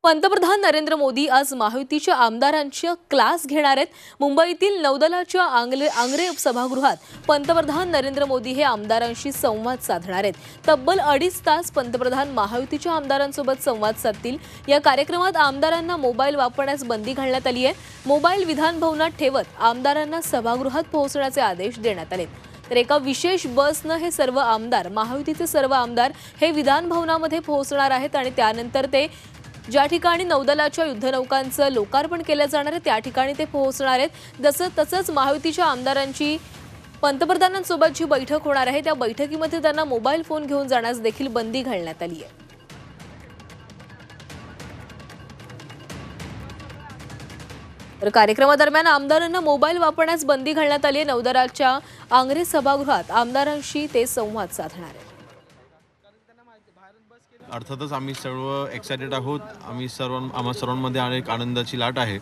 पंतप्रधान नरेंद्र मोदी आज महायुतीच्या आमदारांचे क्लास घेणार आहेत। मुंबईतील नौदलाच्या आंग्रे सभागृहात पंतप्रधान नरेंद्र मोदी हे आमदारांशी संवाद साधणार आहेत। तब्बल 2.5 तास पंतप्रधान महायुतीच्या आमदारांसोबत संवाद साधतील। या कार्यक्रमात आमदारांना मोबाईल वापरण्यास बंदी घालण्यात आली आहे। मोबाईल विधान भवनात ठेवत आमदारांना सभागृहात पोहोचण्याचे आदेश देण्यात आले। तर एका विशेष बसने हे सर्व आमदार महायुतीचे सर्व आमदार हे विधान भवनामध्ये पोहोचणार आहेत आणि त्यानंतर ते ज्या ठिकाणी नौदलाच्या युद्धनौकांचं लोकार्पण केलं जाणार आहे त्या ठिकाणी ते पोहोचणार आहेत। तसंच महायुतीच्या आमदारांची पंतप्रधानांसोबत जी बैठक होणार आहे त्या बैठकीमध्ये त्यांना मोबाईल फोन घेऊन जाण्यास देखील बंदी घालण्यात आली आहे। तर कार्यक्रमादरम्यान आमदारांना मोबाईल वापरण्यास बंदी घालण्यात आली आहे। नौदलाच्या आंग्रे सभागृहात आमदारांशी ते संवाद साधणार आहेत। अर्थातच आम्ही सर्व एक्साइटेड आहोत। आम्हा सर्वांमध्ये अनेक आनंदाची लाट आहे।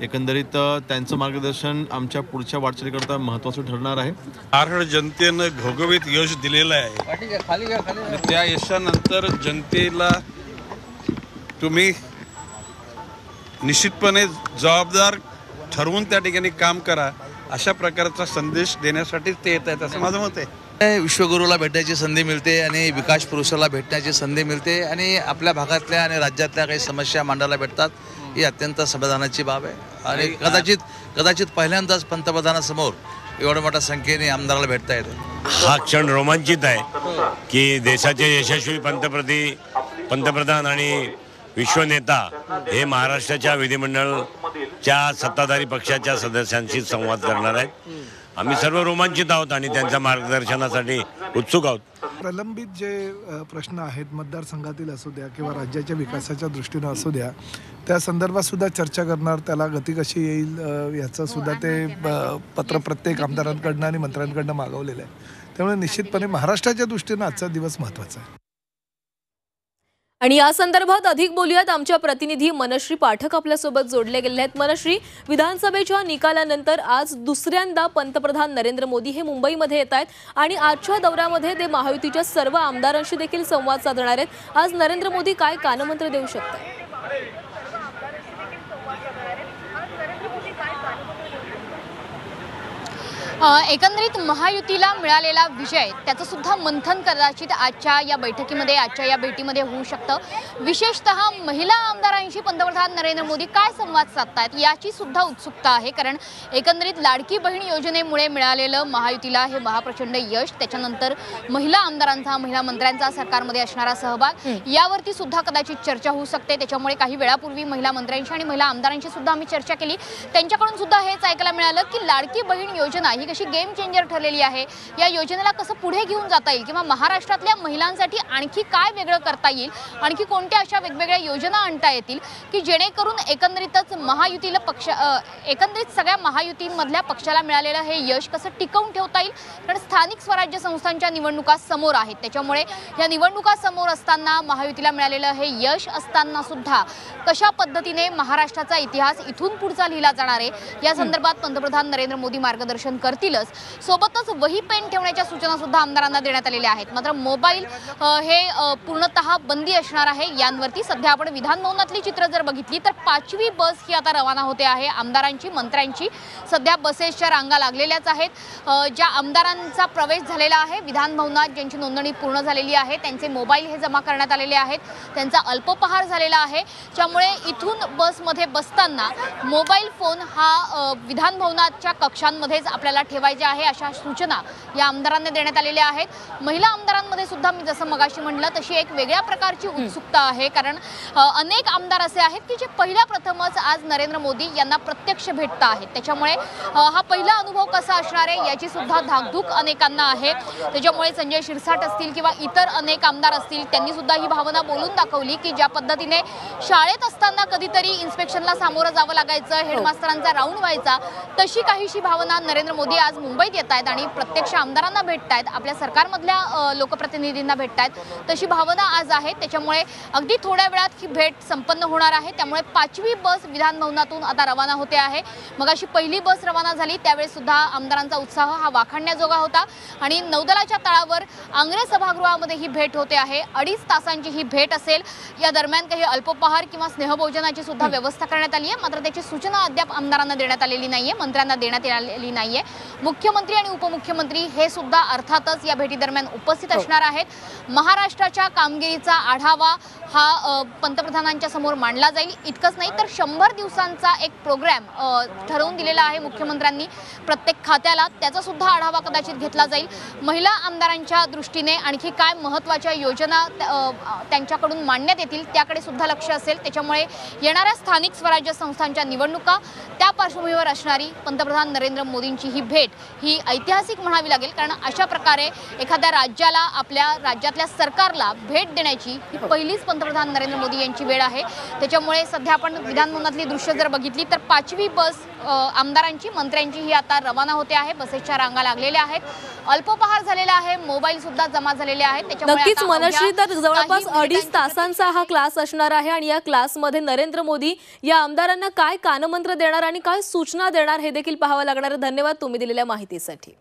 एकंदरीत त्यांचं मार्गदर्शन आमच्या पुढच्या वाटचालीकरता महत्त्वाचं ठरणार आहे। महाराष्ट्र जनतेनं घवघवीत यश दिलेलं आहे। त्या यशानंतर जनतेला तुम्ही निश्चितपणे जबाबदार ठरवून त्या ठिकाणी काम करा अशा प्रकारचा संदेश देण्यासाठीच ते येत आहेत असं माझं मत आहे। विश्वगुरूला भेटण्याची संधी मिळते आणि विकास पुरुषाला भेटण्याची संधी मिळते आणि आपल्या भागातल्या आणि राज्यातल्या काही समस्या मांडायला भेटतात। ही अत्यंत समाधानाची बाब आहे आणि कदाचित पहिल्यांदाच पंतप्रधानासमोर एवढ्या मोठ्या संख्येने आमदाराला भेटता येतं। हा क्षण रोमांचित आहे की देशाचे यशस्वी पंतप्रधान आणि विश्वनेता हे महाराष्ट्राच्या विधिमंडळाच्या सत्ताधारी पक्षाच्या सदस्यांशी संवाद करणार आहेत। आम्ही सर्व रोमांचित आहोत आणि त्यांच्या मार्गदर्शनासाठी उत्सुक आहोत। प्रलंबित जे प्रश्न आहेत मतदारसंघातील असू द्या किंवा राज्याच्या विकासाच्या दृष्टीने असू द्या त्या संदर्भात सुद्धा चर्चा करणार, त्याला गती कशी येईल याचं सुद्धा ते पत्र प्रत्येक आमदारांकडून आणि मंत्र्यांकडून मागवलेलं आहे। त्यामुळे निश्चितपणे महाराष्ट्राच्या दृष्टीने आजचा दिवस महत्त्वाचा आहे। आणि या संदर्भात अधिक बोलूयात, आमच्या प्रतिनिधी मनश्री पाठक आपल्यासोबत जोडले गेले आहेत। मनश्री, विधानसभेच्या निकालानंतर आज दुसऱ्यांदा पंतप्रधान नरेंद्र मोदी हे मुंबईमध्ये येत आहेत आणि आजच्या दौऱ्यामध्ये ते महायुतीच्या सर्व आमदारांशी देखील संवाद साधणार आहेत। आज नरेंद्र मोदी काय कानमंत्र देऊ शकतात? एकंदरीत महायुतीला मिळालेला विजय त्याचं सुद्धा मंथन कदाचित आजच्या या भेटीमध्ये होऊ शकतं। विशेषतः महिला आमदारांशी पंतप्रधान नरेंद्र मोदी काय संवाद साधतायत याची सुद्धा उत्सुकता आहे, कारण एकंदरीत लाडकी बहीण योजनेमुळे मिळालेलं महायुतीला हे महाप्रचंड यश, त्याच्यानंतर महिला आमदारांचा महिला मंत्र्यांचा सरकारमध्ये असणारा सहभाग यावरती सुद्धा कदाचित चर्चा होऊ शकते। त्याच्यामुळे काही वेळापूर्वी महिला मंत्र्यांशी आणि महिला आमदारांशी सुद्धा आम्ही चर्चा केली, त्यांच्याकडून सुद्धा हेच ऐकायला मिळालं की लाडकी बहीण योजना ही कशी गेम चेंजर ठरलेली आहे, या योजनेला कसं पुढे घेऊन जाता येईल किंवा महाराष्ट्रातल्या महिलांसाठी आणखी काय वेगळं करता येईल, आणखी कोणत्या अशा वेगवेगळ्या योजना आणता येतील की जेणेकरून एकंदरीतच एकंदरीत सगळ्या महायुतीमधल्या पक्षाला मिळालेलं हे यश कसं टिकवून ठेवता येईल। कारण स्थानिक स्वराज्य संस्थांच्या निवडणुका समोर आहेत, त्याच्यामुळे या निवडणुका समोर असताना महायुतीला मिळालेलं हे यश असताना सुद्धा कशा पद्धतीने महाराष्ट्राचा इतिहास इथून पुढचा लिहिला जाणार आहे या संदर्भात पंतप्रधान नरेंद्र मोदी मार्गदर्शन करतीलच। सोबतच वही पेन ठेवण्याच्या सूचना सुद्धा आमदारांना देण्यात आलेल्या आहेत। मात्र मोबाईल हे पूर्णतः बंदी असणार आहे यांवरती सध्या आपण विधान भवनातली चित्र जर बघितली तर 5वी बस ही आता रवाना होते आहे आमदारांची मंत्र्यांची। सध्या बसेसच्या रांगा लागलेल्याच आहेत। ज्या आमदारांचा प्रवेश झालेला आहे विधान भवनात, ज्यांची नोंदणी पूर्ण झालेली आहे, त्यांचे मोबाईल हे जमा करण्यात आलेले आहेत, त्यांचा अल्पोपहार झालेला आहे, त्यामुळे इथून बसमध्ये बसताना मोबाईल फोन हा विधान भवनाच्या कक्षांमध्येच आपल्याला ठेवायचे आहे अशा सूचना या आमदारांना देण्यात आलेल्या आहेत। महिला आमदारांमध्ये सुद्धा मी जसं मगाशी म्हटलं तशी एक वेगळ्या प्रकारची उत्सुकता आहे, कारण अनेक आमदार असे आहेत की जे पहिल्या प्रथमच आज नरेंद्र मोदी यांना प्रत्यक्ष भेटत आहेत, त्याच्यामुळे हा पहिला अनुभव कसा असणार आहे याची सुद्धा धाकधूक अनेकांना आहे। त्याच्यामुळे संजय शिरसाट असतील किंवा इतर अनेक आमदार असतील त्यांनी सुद्धा ही भावना बोलून दाखवली की ज्या पद्धतीने शाळेत असताना कधीतरी इन्स्पेक्शनला सामोरं जावं लागायचं, हेडमास्टरांचा राऊंड व्हायचा, तशी काहीशी भावना नरेंद्र मोदी मोदी आज मुंबईत येत आहेत आणि प्रत्यक्ष आमदारांना भेटतायत, आपल्या सरकारमधल्या लोकप्रतिनिधींना भेटतायत, तशी भावना आज आहे. त्याच्यामुळे अगदी थोड्या वेळात ही भेट संपन्न होणार आहे. त्यामुळे 5वी बस विधान भवनातून आता रवाना होते आहे. मग अशी पहिली बस रवाना झाली त्यावेळेस सुद्धा आमदारांचा उत्साह हा वाखाणण्याजोगा होता आणि नौदलाच्या तळावर आंग्रे सभागृहामध्ये ही भेट होते आहे. 2.5 तासांची ही भेट असेल. या दरम्यान काही अल्पोपहार किंवा स्नेहभोजनाची सुद्धा व्यवस्था करण्यात आली आहे. मात्र त्याची सूचना अद्याप आमदारांना देण्यात आलेली नाहीये, मंत्र्यांना देण्यात आलेली नाहीये. मुख्यमंत्री आणि उपमुख्यमंत्री हे सुद्धा अर्थातच या भेटीदरम्यान उपस्थित असणार आहेत. महाराष्ट्राच्या कामगिरीचा आढावा हा पंतप्रधानांच्या समोर मांडला जाईल. इतकंच नाही तर 100 दिवसांचा एक प्रोग्राम ठरवून दिलेला आहे मुख्यमंत्र्यांनी प्रत्येक खात्याला, त्याचा सुद्धा आढावा कदाचित घेतला जाईल. महिला आमदारांच्या दृष्टीने आणखी काय महत्त्वाच्या योजना त्यांच्याकडून मांडण्यात येतील त्याकडे सुद्धा लक्ष असेल. त्याच्यामुळे येणाऱ्या स्थानिक स्वराज्य संस्थांच्या निवडणुका त्या पार्श्वभूमीवर असणारी पंतप्रधान नरेंद्र मोदींची ही भेट ही ऐतिहासिक म्हणावी लागेल. कारण अशा प्रकारे एखाद्या राज्याला आपल्या राज्यातल्या सरकारला भेट देण्याची ही पहिलीच पंतप्रधान नरेंद्र मोदी यांची वेळ आहे. त्याच्यामुळे सध्या आपण विधानभवनातली दृश्य जर बघितली तर 5वी बस आमदारांची मंत्र्यांची ही आता रवाना होते आहे. बसेसच्या रांगा लागलेल्या आहेत, अल्पोपहार झालेला आहे, मोबाईल सुद्धा जमा झालेले आहेत. नक्कीच मनश्री, तर जवळपास 2.5 तासांचा हा क्लास असणार आहे आणि या क्लासमध्ये नरेंद्र मोदी या आमदारांना काय कानमंत्र देणार आणि काय सूचना देणार हे देखील पाहावं लागणार आहे. धन्यवाद तुम्ही दिलेल्या माहितीसाठी.